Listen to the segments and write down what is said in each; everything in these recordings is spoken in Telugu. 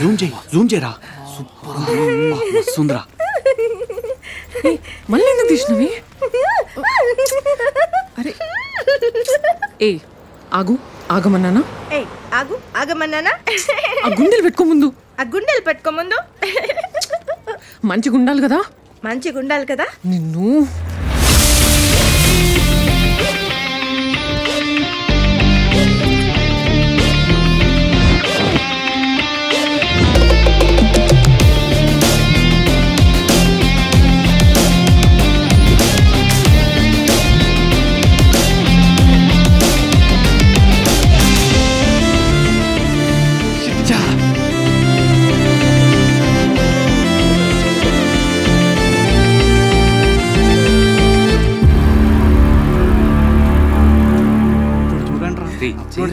జూమ్ చేయరా. సుందరా మళ్ళీ ఎందుకు తీసినవి? అరే ఏ ఆగు, ఆగమన్నానా? ఆగమన్నానా? ఆ గుండెలు పెట్టుకోముందు. మంచిగా ఉండాలి కదా. నిన్ను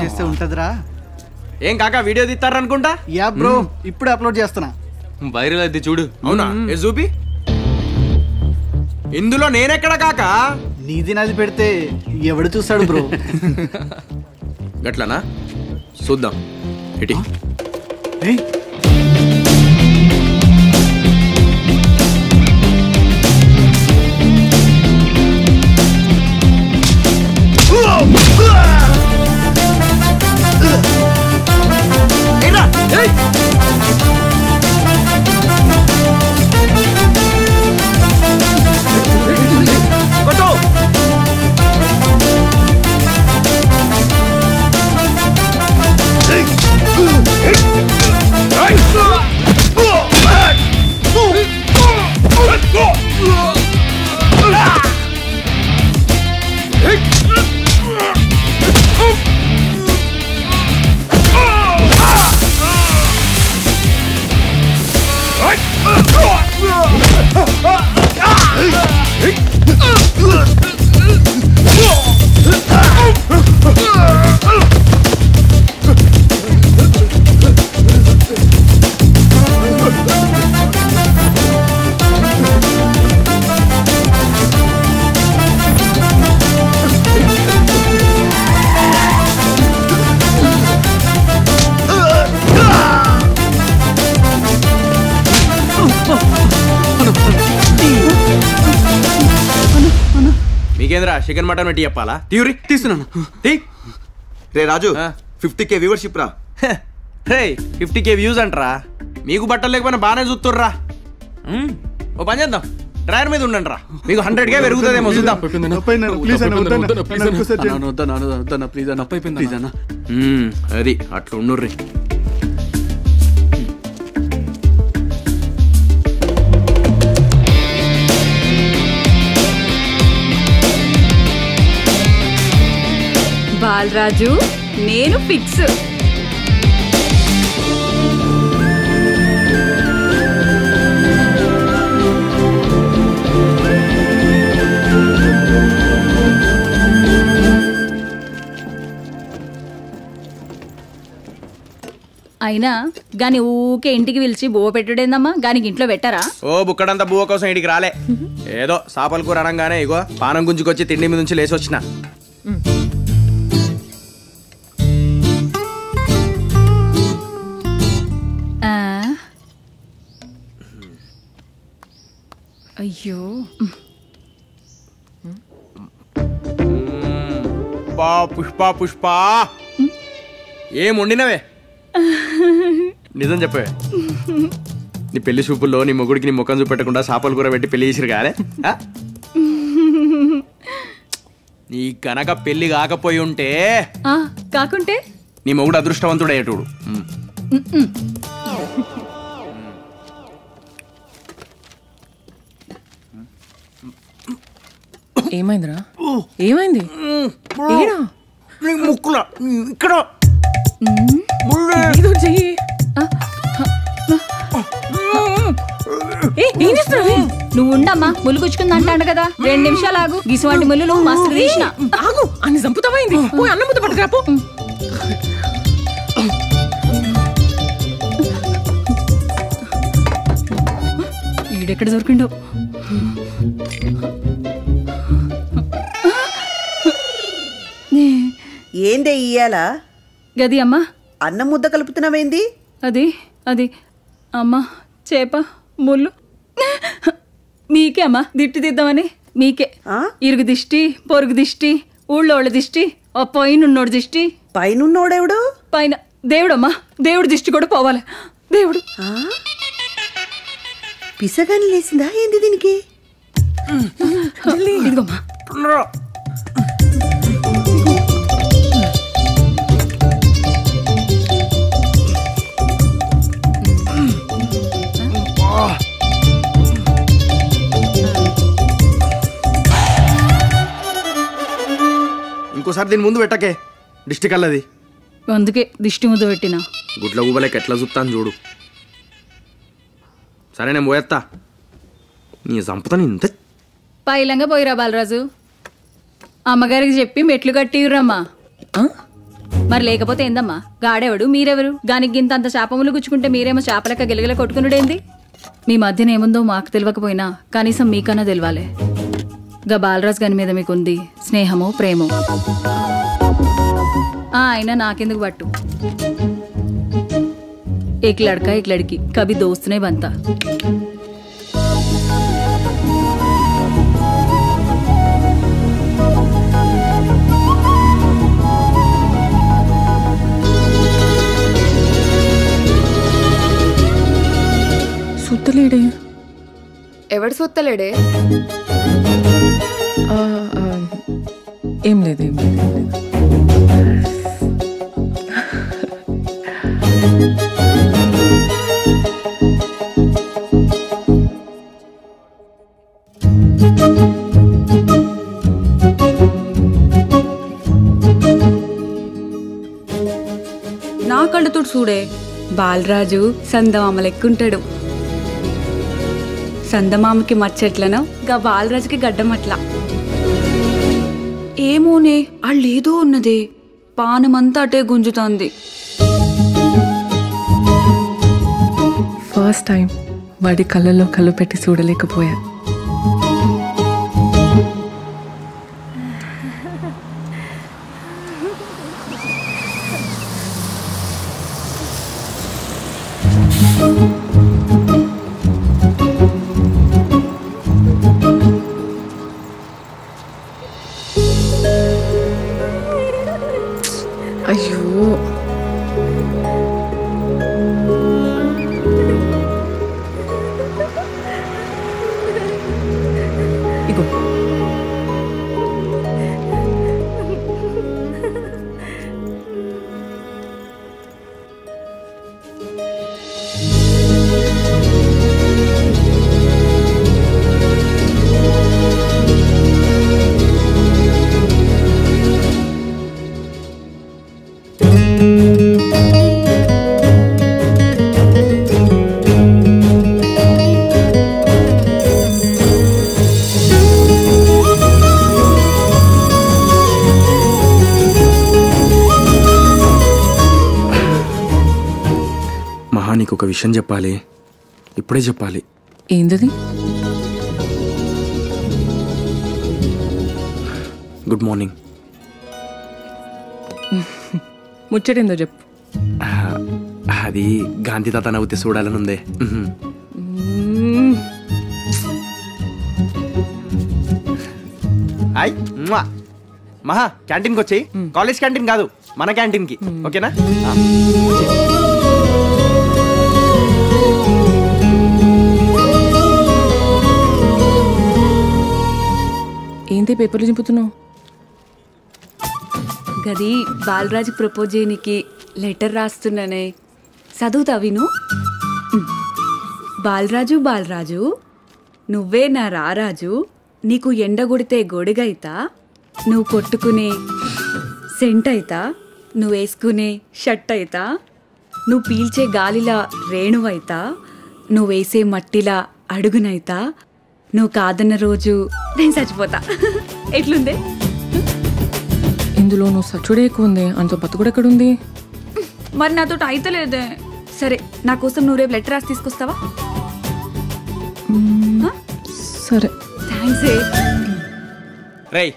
చేస్తే ఉంటదిరా. ఏం కాకా వీడియో తీస్తారనుకుంటా? యా బ్రో, ఇప్పుడు అప్లోడ్ చేస్తున్నా. వైరల్ అయితే చూడు. అవునా? చూపి. ఇందులో నేనెక్కడ కాకా? నీది నాది పెడితే ఎవడు చూస్తాడు బ్రో? గట్లనా? చూద్దాం. ఇటీ మీకేంద్రా చికెన్ మటన్ పెట్టి చెప్పాలా? తీరి తీస్తున్నాను. రే రాజు, 50K వ్యూవర్షిప్ రా. రే 50K వ్యూస్ అంటరా? మీకు బట్టలు లేకపోయినా బాగానే చూస్తుర్రా. ఓ పని చేద్దాం, డ్రైవర్ మీద ఉండండి రా, మీకు 100K పెరుగుతుందేమో చూద్దాం. అది అట్లా ఉండుర్రి. బాలరాజు నేను ఫిక్స్. అయినా గాని ఊకే ఇంటికి పిలిచి బువ్వ పెట్టుడేందమ్మా? గానికి ఇంట్లో పెట్టారా? ఓ బుక్కడంతా బువ్వ కోసం ఇంటికి రాలే. ఏదో చేపల కూర అనగానే ఇగో పానం గుంజుకొచ్చి తిండి మీద నుంచి లేచి వచ్చిన. అయ్యో పుష్ప పుష్ప ఏం వండినవే? నిజం చెప్పే. నీ పెళ్లి చూపుల్లో నీ మొగుడికి నీ ముఖం చూపెట్టకుండా చేపల కూర పెట్టి పెళ్లి చేసిరు కాదే? నీ కనుక పెళ్లి కాకపోయి ఉంటే కాకుంటే నీ మొగుడు అదృష్టవంతుడయ్యేటోడు. ఏమైందిరా? ఏమైంది? ముక్కులా ఇక్కడ చెయ్యి. నువ్వు ఉండమ్మా, ముళ్ళు గుచ్చుకుంది అంటాడు కదా. 2 నిమిషాలు ఆగు. గిసువంటి ముళ్ళు మస్తు తీసిన. ఆగు, అన్ని చంపుతామైంది. పోయి అన్నం ముద్ద పట్టుకురాపో. ఈడెక్కడ దొరికిండో? ఏందే ఇయ్యాలా? గది అమ్మా. అన్నం ముద్ద కలుపుతున్నావేంది? అది అమ్మా చేప ముళ్ళు మీకే అమ్మా దిష్టి తీద్దామని మీకే ఇరుగు దిష్టి పొరుగు దిష్టి ఊళ్ళోళ్ళ దిష్టి ఓ పైనున్నోడు దిష్టి పైనున్నోడెవడు పైన దేవుడమ్మా దేవుడు దిష్టి కూడా పోవాలి దేవుడు పిసగాని లేసిందా ఏంది దీనికి ఇదిగోమ్మా ఇంకోసారి దీని ముందు పెట్టకే డిస్టిక్ అల్లది అందుకే దిష్టి ముద్ద పెట్టినా గుడ్ల గుబలకి ఎట్లా చూస్తాను చూడు. సరే నేను పోయేస్తా. నీ చంపుతాను ఇంత పైలంగా పోయిరా బాలరాజు. అమ్మగారికి చెప్పి మెట్లు కట్టిరమ్మా. మరి లేకపోతే ఏందమ్మా గాడెవడు మీరెవరు గానికి గింత అంత శాపములు గుచ్చుకుంటే మీరేమో చేపలక గిలగిల కొట్టుకునుడేంది? మీ మధ్యన ఏముందో మాకు తెలియకపోయినా కనీసం మీకన్నా తెలియాలి. గా బాలరాజు గారి మీద మీకుంది స్నేహమో ప్రేమో. అయినా నాకెందుకు పట్టు. एक लड़का एक लड़की कभी दोस्त नहीं बनता. సుత్తలేడే ఎవడు సుత్తలేడే? ఏం లేదు ఏం లేదు ఏం లేదు. నా కళ్ళతో చూడే బాలరాజు సందమామ లెక్కుంటాడు. సందమామకి మచ్చట్లను గా బాలరాజుకి గడ్డమట్లా. ఏమోనే అళ్ళేదో ఉన్నదే పానమంతా అటే గుంజుతోంది. ఫస్ట్ టైం వాడి కళ్ళల్లో కళ్ళు పెట్టి చూడలేకపోయా. అయ్యో ఇగో నీకు ఒక విషయం చెప్పాలి, ఇప్పుడే చెప్పాలి. ఏంటది? Good morning. ముచ్చటేందో చెప్పు. అది గాంధీ తాత నవ్వుతే చూడాలని ఉందే. హాయ్ మహా, క్యాంటీన్కి వచ్చేయి. కాలేజ్ క్యాంటీన్ కాదు, మన క్యాంటీన్కి. ఓకేనా? ఏంటి పేపర్లు చింపుతున్నావు? గది బాలరాజు ప్రపోజ్ చేయనికి లెటర్ రాస్తున్నానే, చదువుతా విను. బాలరాజు బాలరాజు నువ్వే నా రారాజు, నీకు ఎండగొడితే గొడుగైతా, నువ్వు కొట్టుకునే సెంట్ అయితా, నువ్వు వేసుకునే షర్ట్ అయితా, నువ్వు పీల్చే గాలిలా రేణువైతా, నువ్వు వేసే మట్టిలా అడుగునైతా, నువ్వు కాదన్న రోజు నేను చచ్చిపోతా. ఎట్లుందే? ఇందులో నువ్వు సచ్చుడే ఎక్కువ ఉంది, అంత బతుకుడు ఎక్కడుంది? మరి నాతో అయితలేదే. సరే, నా కోసం నువ్వు రేపు లెటర్ రాసి తీసుకొస్తావా? సరే, థ్యాంక్స్. రేయ్,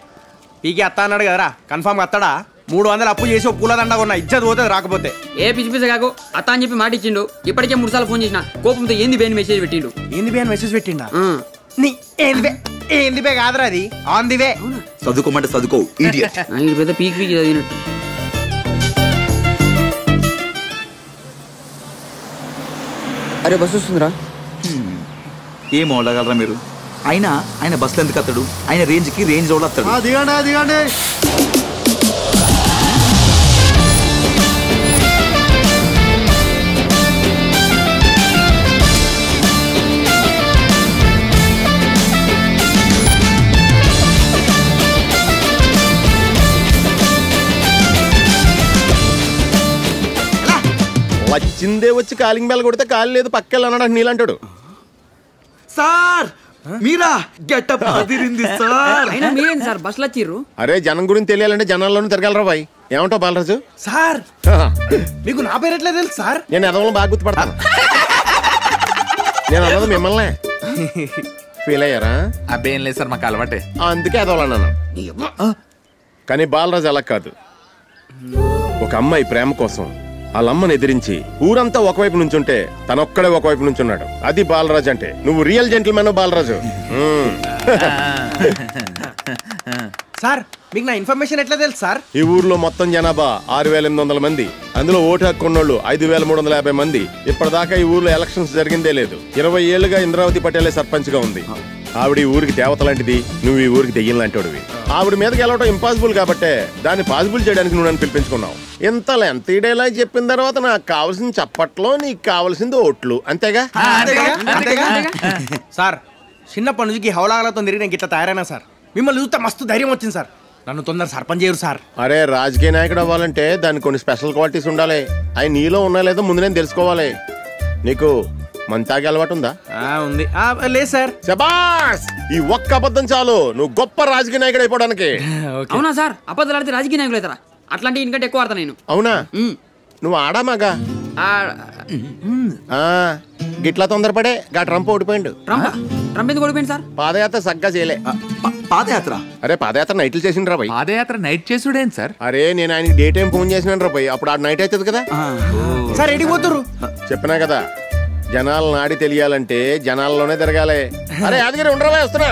పీకి అత్తా అన్నాడు కదరా, కన్ఫామ్గా అత్తాడా? 300 అప్పు చేసి ఓ పూల దండ కొన్నా ఇజ్జత్ పోతుంది రాకపోతే. ఏ పిచ్చి పిచ్చ కాకు అత్త అని చెప్పి మాట ఇచ్చిండు. ఇప్పటికే 3 సార్లు ఫోన్ చేసిన కోపంతో ఏంది బేని మెసేజ్ పెట్టిండు. ఏంది బే అని మెసేజ్ పెట్టిండా? నీ ఏంది బే కాదురా అది ఆన్ ది వే. చదువుకోమంటే చదువుకో ఇడియట్. ఆయన పెద్ద పీక్ పీక్ చదివినట్టు. అరే బస్సు వస్తుందిరా. ఏం ఓడగలరా మీరు? ఆయన బస్సులో ఎందుకు అత్తాడు? ఆయన రేంజ్కి రేంజ్ రోడ్ వస్తాడు. దిగండి దిగండి. వచ్చిందే వచ్చి కాలింగ్ బెల్ కొడితే కాలు లేదు పక్కెళ్ళి అన్నాడు నీళ్ళంటాడు. సార్ మీరా గెటప్ అదిరింది సార్. అయినా మీరేంటి సార్ బస్సులు వచ్చిర్రు? అరే జనం గురించి తెలియాలంటే జనాల్లోనే తిరగలరా బాయ్. ఏమంటావు బాలరాజు? సార్ మీకు నా పేరు ఎట్లా తెలుసు సార్? నేను ఎదవలను బాగా గుర్తుపడతాను. నేను అన్నది మిమ్మల్ని. ఫీల్ అయ్యారా? అబ్బేం లేదు సార్, మాకు అలవాటే. అందుకే ఎదవలన్నాను. కానీ బాలరాజు అలా కాదు. ఒక అమ్మాయి ప్రేమ కోసం వాళ్ళమ్మని ఎదిరించి ఊరంతా ఒకవైపు నుంచుంటే తనొక్కడే ఒకవైపు నుంచున్నాడు. అది బాలరాజు అంటే. నువ్వు రియల్ జెంటిల్మెన్ బాలరాజు. సార్ మీకు నా ఇన్ఫర్మేషన్ ఎట్లా తెలుసు సార్? ఈ ఊర్లో మొత్తం జనాభా 6800 మంది. అందులో ఓటు హక్కు ఉన్నోళ్ళు 5350 మంది. ఇప్పటిదాకా ఈ ఊర్లో ఎలక్షన్స్ జరిగిందే లేదు. 20 ఏళ్లుగా ఇంద్రావతి పటేలే సర్పంచ్ గా ఉంది. ఆవిడ ఈ ఊరికి దేవత లాంటిది, నువ్వు ఈ ఊరికి దెయ్యం లాంటివి. ఆవిడ మీదకి వెళ్ళటం ఇంపాసిబుల్ కాబట్టే దాన్ని పాసిబుల్ చేయడానికి నువ్వు నన్ను పిలిపించుకున్నావు. ఇంత లెంత్ డైలాగ్ చెప్పిన తర్వాత నాకు కావాల్సింది చప్పట్లో, నీకు కావాల్సింది ఓట్లు. అంతేగా? సార్ చిన్నప్పటి నుంచి హౌలాగలతో తిరిగి నేను ఇట్లా తయారైనా సార్. మిమ్మల్ని చూస్తే మస్తు ధైర్యం వచ్చింది సార్. నన్ను తొందర సర్పంచ్ చేయరు సార్. అరే రాజకీయ నాయకుడు అవ్వాలంటే దానికి కొన్ని స్పెషల్ క్వాలిటీస్ ఉండాలి. అవి నీలో ఉన్నా లేదో ముందు నేను తెలుసుకోవాలి. నీకు మంచి తాగే అలవాటు ఉందా? ఉంది. లేదు సార్. శబాస్! ఈ ఒక్క అబద్ధం చాలు నువ్వు గొప్ప రాజకీయ నాయకుడు అయిపోవడానికి. అవునా సార్? అబద్ధాలు ఆడితే రాజకీయ నాయకులు అవుతారా? అట్లాంటి ఇంకంటే ఎక్కువ ఆడతా నేను. అవునా? నువ్వు ఆడా మగా? గిట్లా తొందరపడే గా ట్రంప్ ఓడిపోయిండు. ట్రంప్ ఎందుకు ఓడిపోయింది సార్? పాదయాత్ర సగ్గా చేయలే. పాదయాత్ర? అరే పాదయాత్ర నైట్లు చేసిండ్రా భయ్. పాదయాత్ర నైట్ చేసుడేంటి సార్? అరే నేను ఆయనకి డే టైం ఫోన్ చేసినాను రా భయ్. అప్పుడు ఆ నైట్ అవుతుంది కదా సార్. ఎడిపోతురు చెప్పినా కదా, జనాల నాడి తెలియాలంటే జనాల్లోనే తిరగాలి. అరే యాదగిరి ఉండరా వస్తున్నా.